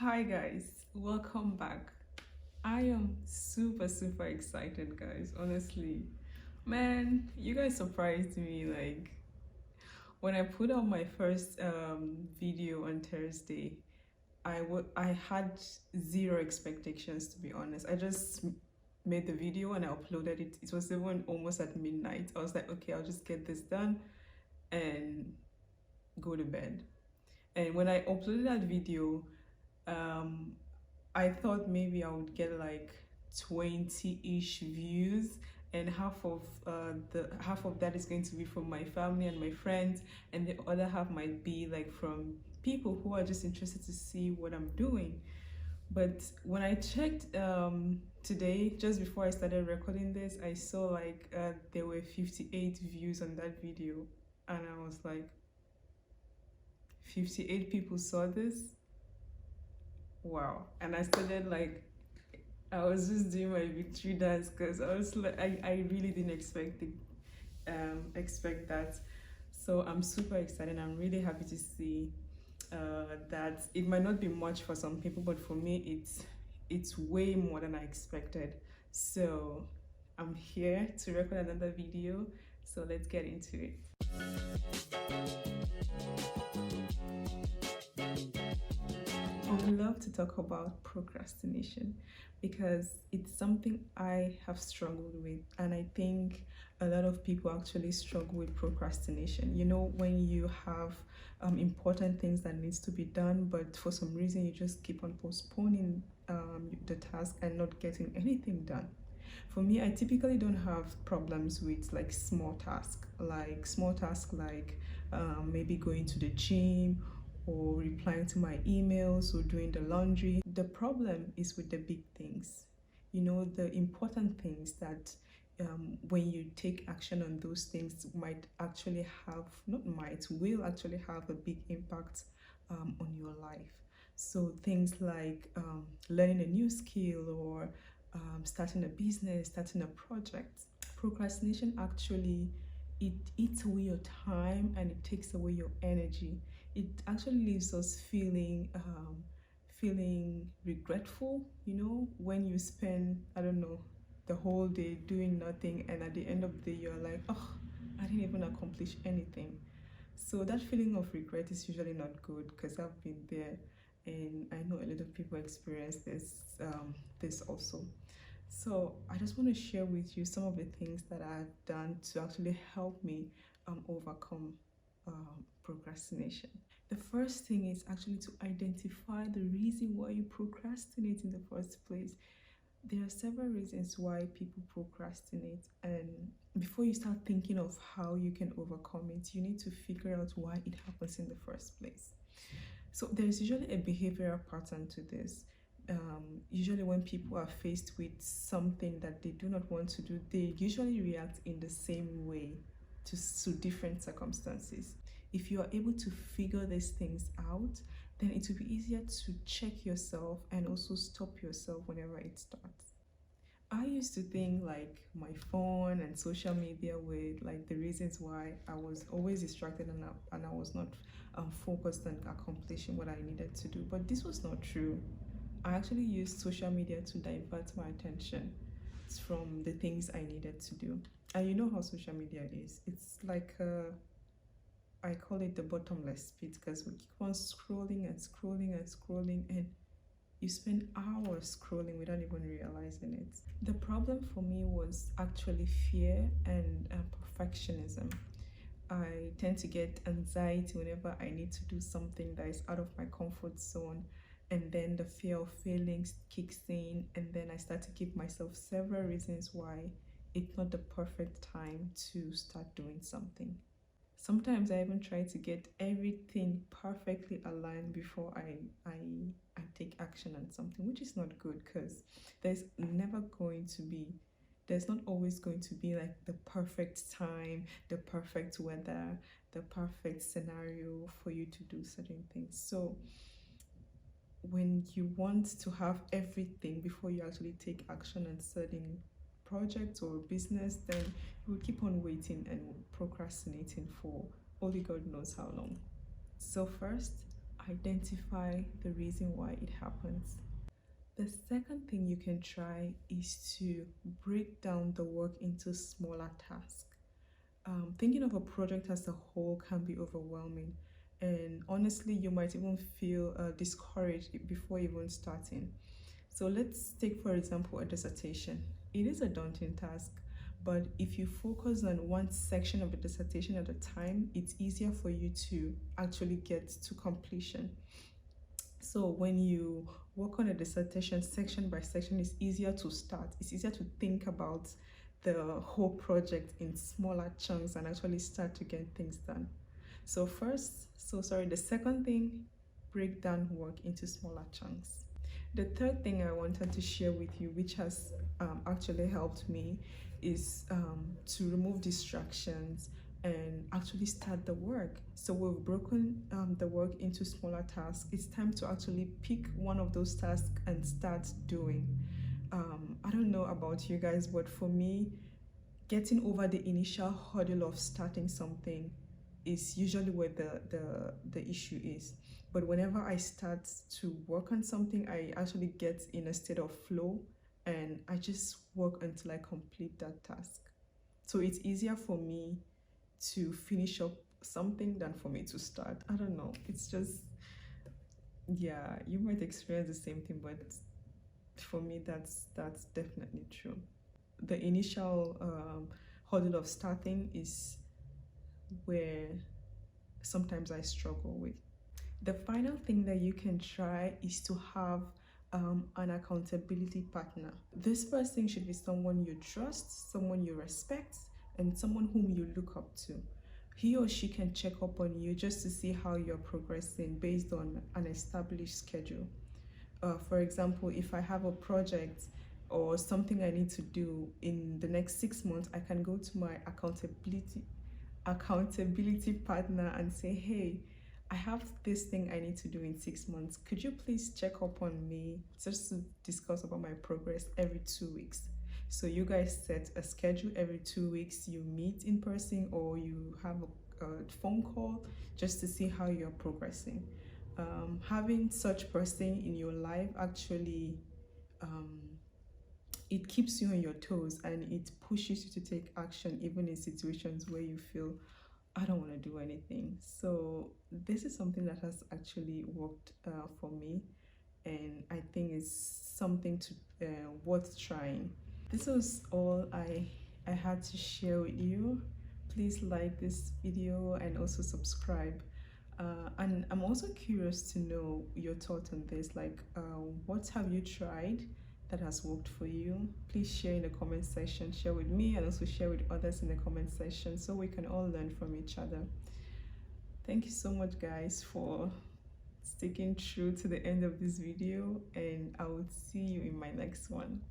Hi guys, welcome back. I am super excited, guys. Honestly, man, you guys surprised me. Like when I put out my first video on Thursday, I had zero expectations, to be honest. I just made the video and I uploaded it. It was even almost at midnight. I was like, okay, I'll just get this done and go to bed. And when I uploaded that video, um I thought maybe I would get like 20-ish views, and half of that is going to be from my family and my friends, and the other half might be like from people who are just interested to see what I'm doing. But when I checked today, just before I started recording this, I saw like there were 58 views on that video, and I was like, 58 people saw this? Wow. And I started like, I was just doing my victory dance because I was like, I really didn't expect that. So I'm super excited. I'm really happy to see that it might not be much for some people, but for me it's way more than I expected. So I'm here to record another video. So let's get into it. I would love to talk about procrastination because it's something I have struggled with, and I think a lot of people actually struggle with procrastination. You know, when you have important things that needs to be done, but for some reason you just keep on postponing the task and not getting anything done. For me, I typically don't have problems with like small tasks like maybe going to the gym or replying to my emails or doing the laundry. The problem is with the big things, you know, the important things that when you take action on those things might actually have, not might, will actually have a big impact on your life. So things like learning a new skill or starting a business, starting a project. Procrastination actually, it eats away your time and it takes away your energy. It actually leaves us feeling regretful, you know, when you spend, I don't know, the whole day doing nothing, and at the end of the day you're like, oh, I didn't even accomplish anything. So that feeling of regret is usually not good because I've been there, and I know a lot of people experience this also. So I just want to share with you some of the things that I've done to actually help me overcome procrastination. The first thing is actually to identify the reason why you procrastinate in the first place. There are several reasons why people procrastinate, and before you start thinking of how you can overcome it, you need to figure out why it happens in the first place. So there's usually a behavioral pattern to this. Usually when people are faced with something that they do not want to do, they usually react in the same way to different circumstances. If you are able to figure these things out, then it will be easier to check yourself and also stop yourself whenever it starts. I used to think like my phone and social media were like the reasons why I was always distracted, and I was not focused on accomplishing what I needed to do. But this was not true. I actually used social media to divert my attention from the things I needed to do. And you know how social media is. It's like I call it the bottomless pit because we keep on scrolling and scrolling and scrolling, and you spend hours scrolling without even realizing it. The problem for me was actually fear and perfectionism. I tend to get anxiety whenever I need to do something that is out of my comfort zone, and then the fear of failing kicks in, and then I start to give myself several reasons why it's not the perfect time to start doing something. Sometimes I even try to get everything perfectly aligned before I take action on something, which is not good because there's never going to be, there's not always going to be like the perfect time, the perfect weather, the perfect scenario for you to do certain things. So when you want to have everything before you actually take action on certain projects or business, then you will keep on waiting and procrastinating for only God knows how long. So first, identify the reason why it happens. The second thing you can try is to break down the work into smaller tasks. Thinking of a project as a whole can be overwhelming, and honestly, you might even feel discouraged before even starting. So, let's take, for example, a dissertation. It is a daunting task, but if you focus on one section of the dissertation at a time, it's easier for you to actually get to completion. So when you work on a dissertation section by section, it's easier to start. It's easier to think about the whole project in smaller chunks and actually start to get things done. The second thing, break down work into smaller chunks. The third thing I wanted to share with you, which has actually helped me, is to remove distractions and actually start the work. So we've broken the work into smaller tasks. It's time to actually pick one of those tasks and start doing. I don't know about you guys, but for me, getting over the initial hurdle of starting something is usually where the issue is. But whenever I start to work on something, I actually get in a state of flow and I just work until I complete that task. So it's easier for me to finish up something than for me to start. I don't know. It's just, yeah, you might experience the same thing, but for me, that's definitely true. The initial hurdle of starting is where sometimes I struggle with. The final thing that you can try is to have an accountability partner. This person should be someone you trust, someone you respect, and someone whom you look up to. He or she can check up on you just to see how you're progressing based on an established schedule. For example, if I have a project or something I need to do in the next 6 months, I can go to my accountability partner and say, hey, I have this thing I need to do in 6 months. Could you please check up on me just to discuss about my progress every 2 weeks? So you guys set a schedule every 2 weeks, you meet in person or you have a phone call just to see how you're progressing. Having such person in your life actually um, it keeps you on your toes and it pushes you to take action even in situations where you feel I don't want to do anything. So this is something that has actually worked for me, and I think it's something to worth trying. This was all I had to share with you. Please like this video and also subscribe. And I'm also curious to know your thoughts on this. Like, what have you tried that has worked for you? Please share in the comment section. Share with me and also share with others in the comment section so we can all learn from each other. Thank you so much, guys, for sticking through to the end of this video, and I will see you in my next one.